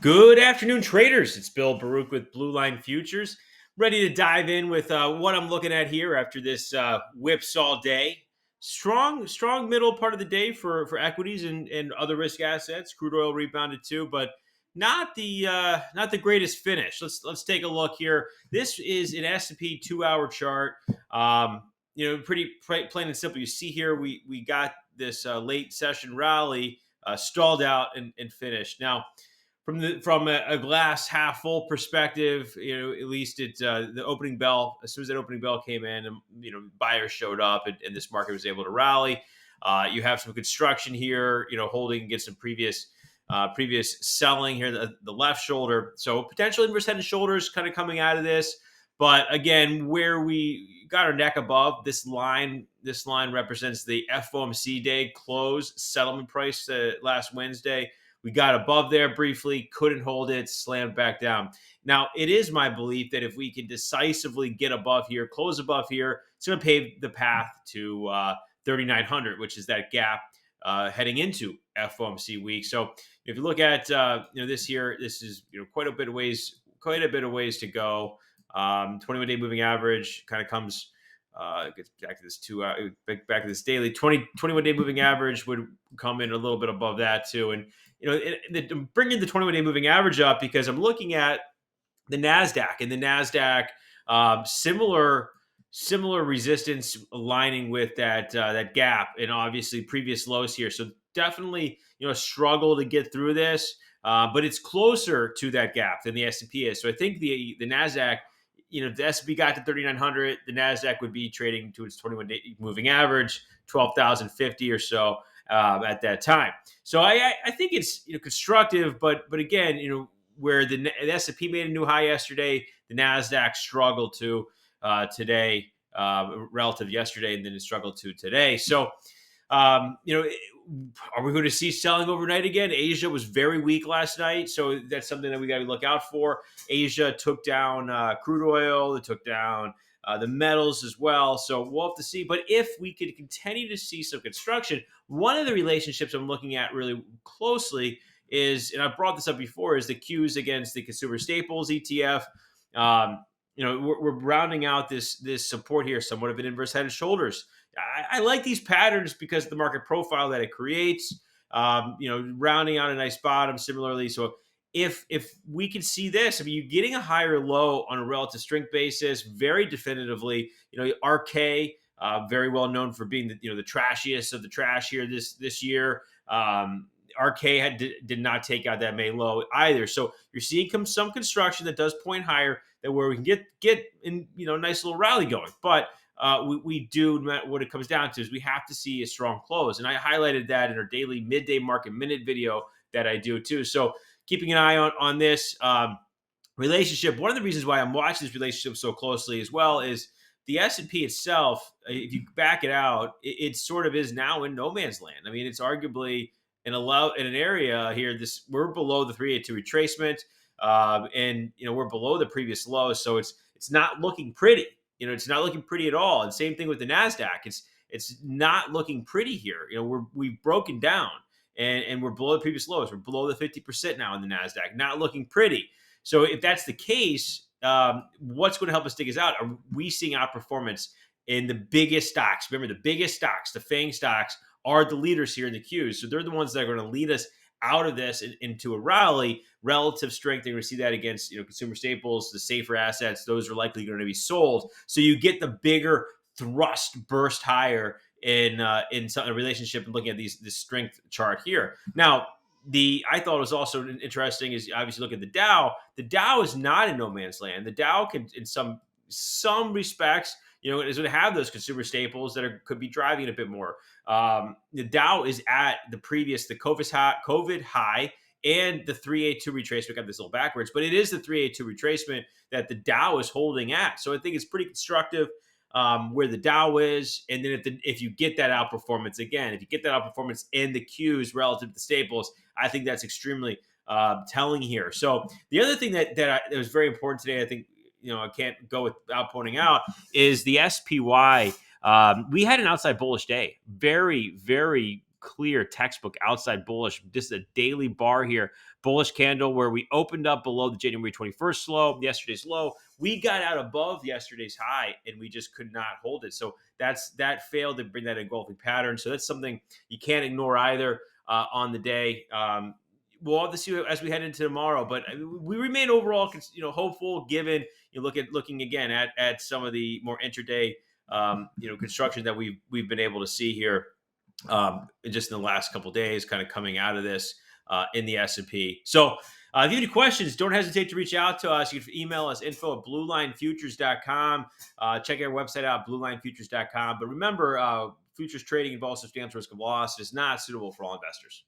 Good afternoon, traders. It's Bill Baruch with Blue Line Futures. Ready to dive in with what I'm looking at here after this whipsaw day. Strong middle part of the day for equities and other risk assets. Crude oil rebounded too, but not the greatest finish. Let's take a look here. This is an S&P 2-hour chart. Pretty plain and simple. You see here we got this late session rally stalled out and finished. Now, from a glass half full perspective, at least the opening bell. As soon as that opening bell came in, and buyers showed up, and this market was able to rally. You have some construction here, holding against some previous selling here, the left shoulder. So potential inverse head and shoulders kind of coming out of this. But again, where we got our neck above this line represents the FOMC day close settlement price last Wednesday. We got above there briefly, couldn't hold it, slammed back down. Now, it is my belief that if we can decisively get above here, close above here, it's going to pave the path to 3,900, which is that gap heading into FOMC week. So if you look at this here, this is quite a bit of ways to go. 21-day moving average kind of comes. Gets back to this back to this daily 21-day moving average would come in a little bit above that too. And I'm bringing the 21-day moving average up because I'm looking at the Nasdaq, and the Nasdaq similar resistance aligning with that gap and obviously previous lows here. So definitely struggle to get through this, but it's closer to that gap than the S&P is. So I think the Nasdaq. If the S&P got to 3,900, the Nasdaq would be trading to its 21-day moving average, 12,050 or so at that time. So I think it's constructive, but again, where the S&P made a new high yesterday, the Nasdaq struggled to today relative to yesterday, and then it struggled to today. So are we going to see selling overnight again? Asia was very weak last night, so that's something that we got to look out for. Asia took down crude oil, it took down the metals as well, so we'll have to see. But if we could continue to see some construction, one of the relationships I'm looking at really closely is, and I brought this up before, is the Qs against the consumer staples ETF. We're rounding out this support here, somewhat of an inverse head and shoulders. I like these patterns because of the market profile that it creates. Rounding out a nice bottom similarly. So if we can see this, you're getting a higher low on a relative strength basis, very definitively. RK, very well known for being the trashiest of the trash here this year. RK did not take out that May low either. So you're seeing some construction that does point higher, that where we can get in nice little rally going. But we do, what it comes down to is we have to see a strong close. And I highlighted that in our daily midday market minute video that I do too. So keeping an eye on this relationship. One of the reasons why I'm watching this relationship so closely as well is the S&P itself. If you back it out, it sort of is now in no man's land. It's arguably in an area here. We're below the 382 retracement, and we're below the previous low. So it's not looking pretty. It's not looking pretty at all. And same thing with the Nasdaq. It's not looking pretty here. We've broken down and we're below the previous lows. We're below the 50% now in the Nasdaq. Not looking pretty. So if that's the case, what's going to help us dig us out? Are we seeing outperformance in the biggest stocks? Remember, the biggest stocks, the FANG stocks, are the leaders here in the Qs. So they're the ones that are going to lead us out of this into a rally. Relative strength, you're going to see that against consumer staples, the safer assets. Those are likely going to be sold. So you get the bigger thrust burst higher in a relationship, and looking at this strength chart here. Now, I thought was also interesting is obviously look at the Dow. The Dow is not in no man's land. The Dow can, in some respects, is going to have those consumer staples that could be driving it a bit more. The Dow is at the COVID high and the 382 retracement. Got this a little backwards, but it is the 382 retracement that the Dow is holding at. So I think it's pretty constructive where the Dow is. And then if you get that outperformance again, if you get that outperformance in the Qs relative to the staples, I think that's extremely telling here. So the other thing that was very important today, I think, I can't go without pointing out, is the SPY. We had an outside bullish day. Very, very clear textbook outside bullish. This is a daily bar here, bullish candle where we opened up below the January 21st low, yesterday's low. We got out above yesterday's high and we just could not hold it. So that failed to bring that engulfing pattern. So that's something you can't ignore either on the day. We'll have to see as we head into tomorrow, but we remain overall, hopeful. Given looking again at some of the more intraday, construction that we've been able to see here, just in the last couple of days, kind of coming out of this in the S&P. So if you have any questions, don't hesitate to reach out to us. You can email us info@bluelinefutures.com. Check our website out, bluelinefutures.com. But remember, futures trading involves substantial risk of loss. It is not suitable for all investors.